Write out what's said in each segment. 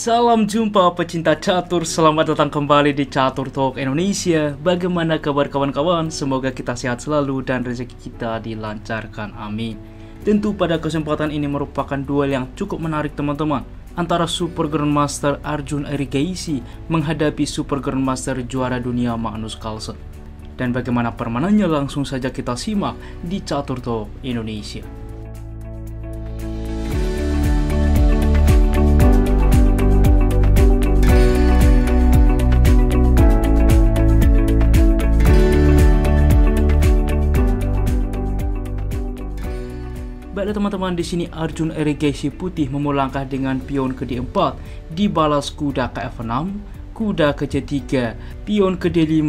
Salam jumpa pecinta catur, selamat datang kembali di Catur Talk Indonesia. Bagaimana kabar kawan-kawan? Semoga kita sehat selalu dan rezeki kita dilancarkan, amin. Tentu pada kesempatan ini merupakan duel yang cukup menarik teman-teman, antara Super Grandmaster Arjun Erigeisi menghadapi Super Grandmaster juara dunia Magnus Carlsen. Dan bagaimana permainannya langsung saja kita simak di Catur Talk Indonesia. Baiklah teman-teman, di sini Arjun Erigeisi putih memulangkah dengan pion ke D4, dibalas kuda ke F6, kuda ke C3, pion ke D5,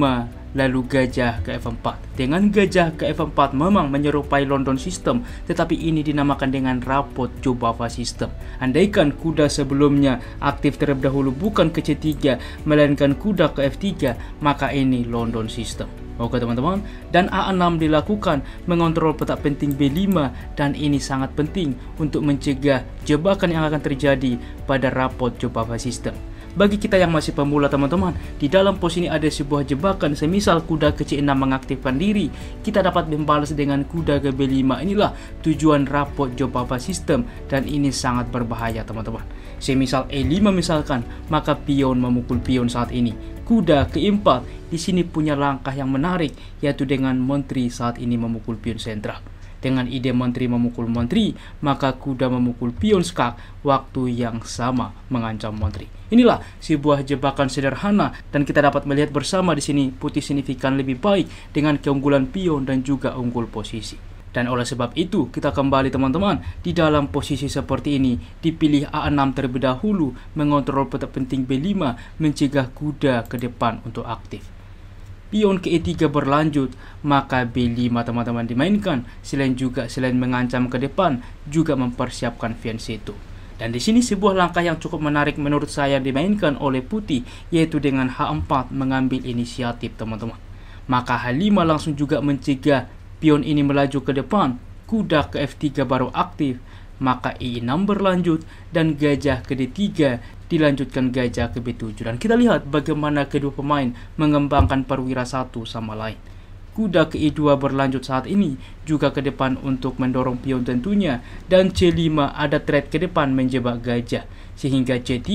lalu gajah ke F4. Dengan gajah ke F4 memang menyerupai London System, tetapi ini dinamakan dengan rapot Jobava System. Andaikan kuda sebelumnya aktif terlebih dahulu bukan ke C3, melainkan kuda ke F3, maka ini London System. Oke teman-teman, dan A6 dilakukan mengontrol petak penting B5, dan ini sangat penting untuk mencegah jebakan yang akan terjadi pada rapot Jobava System. Bagi kita yang masih pemula teman-teman, di dalam pos ini ada sebuah jebakan, semisal kuda ke C6 mengaktifkan diri, kita dapat membalas dengan kuda ke B5. Inilah tujuan rapot Jobava System, dan ini sangat berbahaya teman-teman. Semisal E5 misalkan, maka pion memukul pion saat ini. Kuda ke E4 di sini punya langkah yang menarik, yaitu dengan menteri saat ini memukul pion sentral. Dengan ide menteri memukul menteri, maka kuda memukul pion skak, waktu yang sama mengancam menteri. Inilah sebuah jebakan sederhana, dan kita dapat melihat bersama di sini putih signifikan lebih baik dengan keunggulan pion dan juga unggul posisi. Dan oleh sebab itu, kita kembali teman-teman, di dalam posisi seperti ini, dipilih A6 terlebih dahulu, mengontrol petak penting B5, mencegah kuda ke depan untuk aktif. Pion ke E3 berlanjut, maka B5 teman-teman dimainkan, selain mengancam ke depan, juga mempersiapkan fianchetto. Dan di sini sebuah langkah yang cukup menarik menurut saya dimainkan oleh putih, yaitu dengan H4 mengambil inisiatif teman-teman. Maka H5 langsung juga mencegah pion ini melaju ke depan, kuda ke F3 baru aktif, maka E6 berlanjut, dan gajah ke D3 dilanjutkan gajah ke B7. Dan kita lihat bagaimana kedua pemain mengembangkan perwira satu sama lain. Kuda ke E2 berlanjut saat ini, juga ke depan untuk mendorong pion tentunya, dan C5 ada thread ke depan menjebak gajah, sehingga C3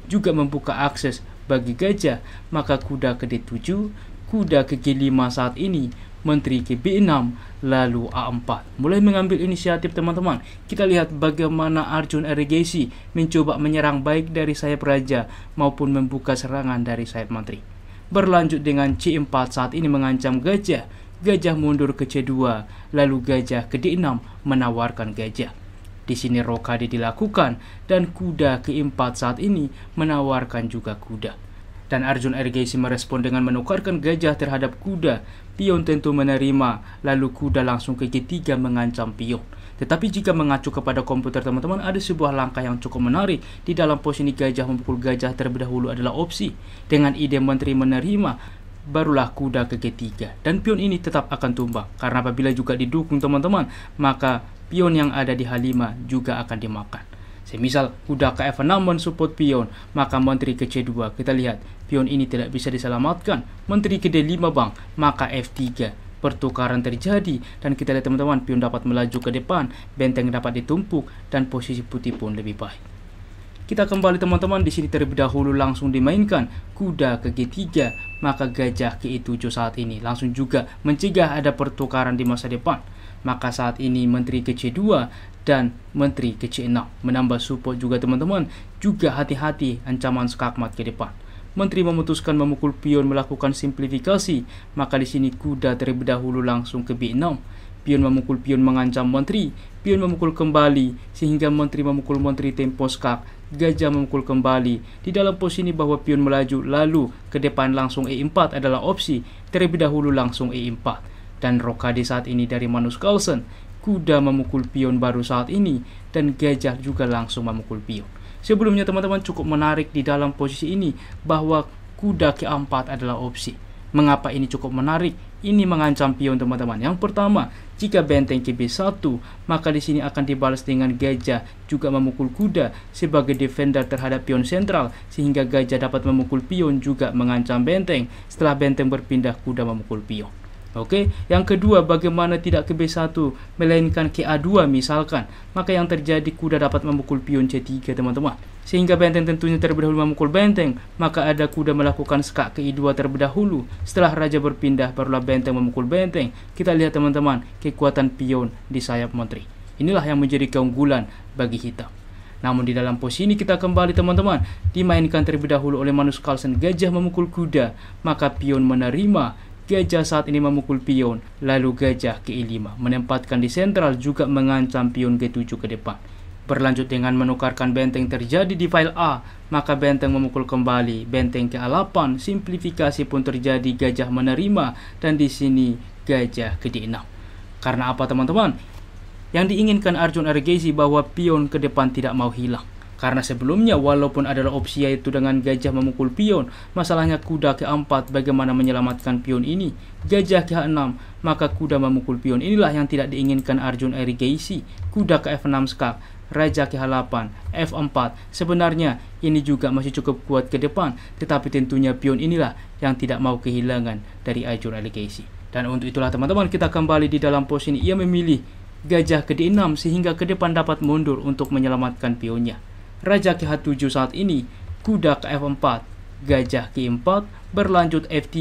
juga membuka akses bagi gajah, maka kuda ke D7, kuda ke G5 saat ini, menteri ke B6, lalu A4. Mulai mengambil inisiatif teman-teman. Kita lihat bagaimana Arjun Erigeisi mencoba menyerang baik dari sayap raja maupun membuka serangan dari sayap menteri. Berlanjut dengan C4 saat ini mengancam gajah. Gajah mundur ke C2, lalu gajah ke D6 menawarkan gajah. Di sini rokade dilakukan, dan kuda ke E4 saat ini menawarkan juga kuda. Dan Arjun Erigeisi merespon dengan menukarkan gajah terhadap kuda. Pion tentu menerima, lalu kuda langsung ke G3 mengancam pion. Tetapi jika mengacu kepada komputer teman-teman, ada sebuah langkah yang cukup menarik. Di dalam posisi gajah memukul gajah terlebih dahulu adalah opsi. Dengan ide menteri menerima, barulah kuda ke G3. Dan pion ini tetap akan tumbang, karena apabila juga didukung teman-teman, maka pion yang ada di H5 juga akan dimakan. Semisal kuda ke F6 mensupport pion, maka menteri ke C2, kita lihat pion ini tidak bisa diselamatkan. Menteri ke D5 bang, maka F3, pertukaran terjadi, dan kita lihat teman-teman, pion dapat melaju ke depan, benteng dapat ditumpuk, dan posisi putih pun lebih baik. Kita kembali teman-teman, di sini terlebih dahulu langsung dimainkan kuda ke G3, maka gajah ke E7 saat ini langsung juga mencegah ada pertukaran di masa depan. Maka saat ini menteri ke C2 dan menteri ke C6 menambah support juga teman-teman. Juga hati-hati ancaman skakmat ke depan. Menteri memutuskan memukul pion melakukan simplifikasi, maka di sini kuda terlebih dahulu langsung ke B6. Pion memukul pion mengancam menteri, pion memukul kembali sehingga menteri memukul menteri tempo skak, gajah memukul kembali. Di dalam posisi bahwa pion melaju lalu ke depan langsung E4 adalah opsi, terlebih dahulu langsung E4. Dan rokade saat ini dari Magnus Carlsen, kuda memukul pion baru saat ini, dan gajah juga langsung memukul pion. Sebelumnya teman-teman cukup menarik di dalam posisi ini bahwa kuda ke A4 adalah opsi. Mengapa ini cukup menarik? Ini mengancam pion teman-teman. Yang pertama, jika benteng ke B1, maka di sini akan dibalas dengan gajah juga memukul kuda sebagai defender terhadap pion sentral, sehingga gajah dapat memukul pion juga mengancam benteng. Setelah benteng berpindah, kuda memukul pion. Oke, yang kedua, bagaimana tidak ke B1 melainkan ke A2 misalkan, maka yang terjadi kuda dapat memukul pion C3 teman-teman, sehingga benteng tentunya terlebih dahulu memukul benteng, maka ada kuda melakukan skak ke I2 terlebih dahulu. Setelah raja berpindah, barulah benteng memukul benteng. Kita lihat teman-teman kekuatan pion di sayap menteri. Inilah yang menjadi keunggulan bagi hitam. Namun di dalam posisi ini kita kembali teman-teman, dimainkan terlebih dahulu oleh Magnus Carlsen, gajah memukul kuda, maka pion menerima. Gajah saat ini memukul pion, lalu gajah ke I5 menempatkan di sentral juga mengancam pion G7 ke depan. Berlanjut dengan menukarkan benteng terjadi di file A, maka benteng memukul kembali, benteng ke A8, simplifikasi pun terjadi, gajah menerima, dan di sini gajah ke D6. Karena apa teman-teman? Yang diinginkan Arjun Erigaisi bahwa pion ke depan tidak mau hilang. Karena sebelumnya walaupun adalah opsi yaitu dengan gajah memukul pion, masalahnya kuda ke 4 bagaimana menyelamatkan pion ini. Gajah ke H6, maka kuda memukul pion. Inilah yang tidak diinginkan Arjun Erigaisi. Kuda ke F6 skak, raja ke H8, F4. Sebenarnya ini juga masih cukup kuat ke depan, tetapi tentunya pion inilah yang tidak mau kehilangan dari Arjun Erigaisi. Dan untuk itulah teman-teman, kita kembali di dalam pos ini. Ia memilih gajah ke D6 sehingga ke depan dapat mundur untuk menyelamatkan pionnya. Raja ke H7 saat ini, kuda ke F4, gajah ke 4, berlanjut F3,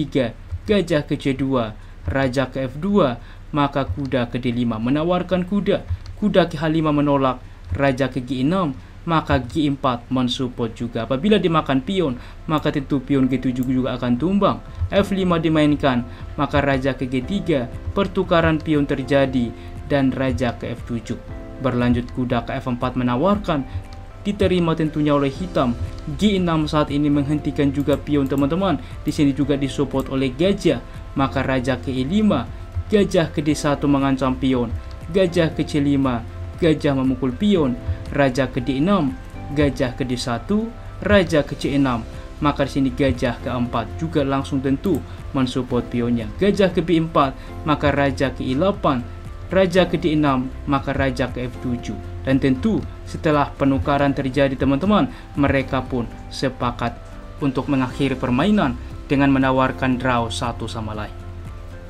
gajah ke C2, raja ke F2, maka kuda ke D5 menawarkan kuda, kuda ke H5 menolak, raja ke G6, maka G4 mensupport juga. Apabila dimakan pion, maka tentu pion G7 juga akan tumbang. F5 dimainkan, maka raja ke G3, pertukaran pion terjadi, dan raja ke F7. Berlanjut kuda ke F4 menawarkan, diterima tentunya oleh hitam. G6 saat ini menghentikan juga pion teman-teman. Di sini juga disupport oleh gajah, maka raja ke E5, gajah ke D1 mengancam pion, gajah ke C5, gajah memukul pion, raja ke D6, gajah ke D1, raja ke C6, maka di sini gajah ke 4 juga langsung tentu mensupport pionnya. Gajah ke B4, maka raja ke I8, raja ke D6, maka raja ke F7. Dan tentu setelah penukaran terjadi teman-teman, mereka pun sepakat untuk mengakhiri permainan dengan menawarkan draw satu sama lain.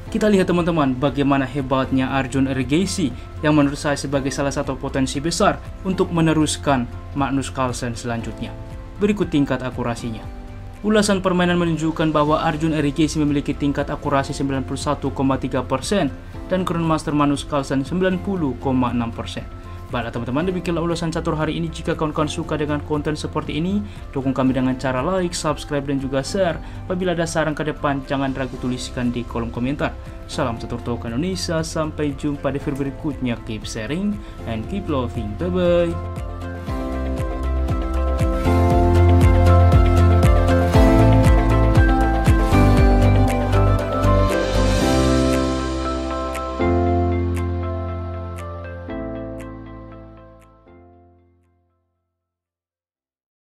Kita lihat teman-teman bagaimana hebatnya Arjun Erigaisi yang menurut saya sebagai salah satu potensi besar untuk meneruskan Magnus Carlsen selanjutnya. Berikut tingkat akurasinya. Ulasan permainan menunjukkan bahwa Arjun Erigaisi memiliki tingkat akurasi 91,3% dan Grandmaster Magnus Carlsen 90,6%. Baiklah teman-teman, demikianlah ulasan catur hari ini. Jika kawan-kawan suka dengan konten seperti ini, dukung kami dengan cara like, subscribe, dan juga share. Apabila ada saran ke depan, jangan ragu tuliskan di kolom komentar. Salam catur toka Indonesia, sampai jumpa di video berikutnya. Keep sharing and keep loving. Bye-bye.